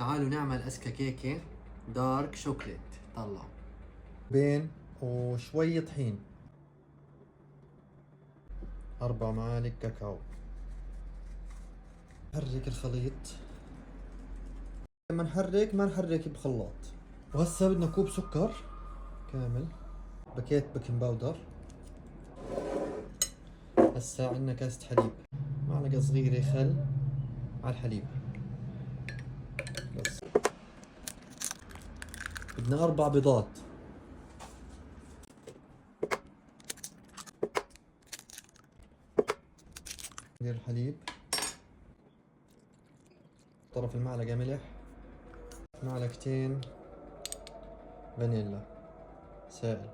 تعالوا نعمل اسكا كيكة دارك شوكليت. طلعوا بين وشوي طحين، 4 معالق كاكاو. نحرك الخليط. لما نحرك ما نحرك بخلاط. وهسا بدنا كوب سكر كامل، باكيت بيكنج باودر. هسا عندنا كاسة حليب، معلقة صغيرة خل على الحليب بس. بدنا 4 بيضات. ندير الحليب، طرف المعلقة ملح، معلقتين فانيلا سائل،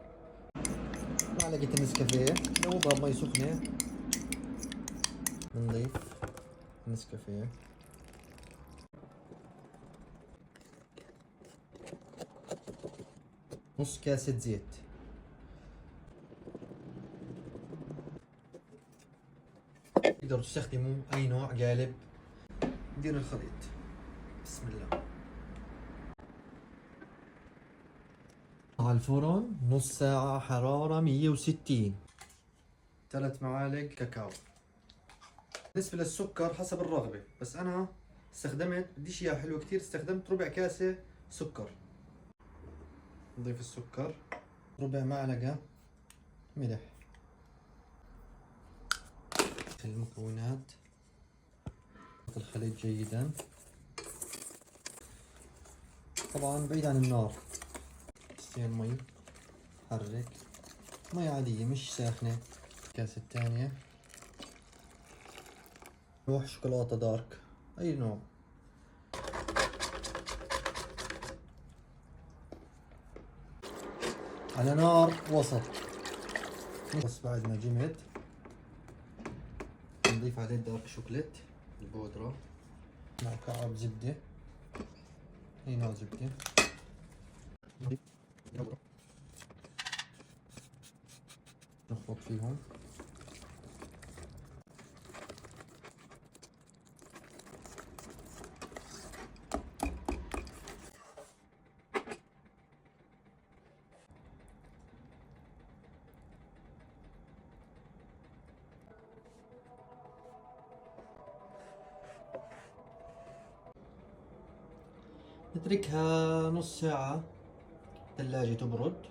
معلقة النسكافيه نوضها بمي سخنة. بنضيف النسكافيه، نص كاسة زيت، تقدروا تستخدموا أي نوع قالب. ندير الخليط، بسم الله. على الفرن نص ساعة، حرارة 160. 3 معالق كاكاو. بالنسبة للسكر حسب الرغبة، بس أنا استخدمت، بديش إياه حلو كتير، استخدمت ربع كاسة سكر. نضيف السكر، ربع معلقة ملح. المكونات، الخليط جيدا، طبعا بعيد عن النار. كاستين مي، حرك، مي عادية مش ساخنة. الكاسة الثانية نوع شوكولاتة دارك أي نوع. على نار وسط. بس بعد ما جمد نضيف عليه الدارك شوكليت البودرة مع كعب زبدة، أي نوع زبدة. نخلط فيهم. نتركها نص ساعة ثلاجة تبرد.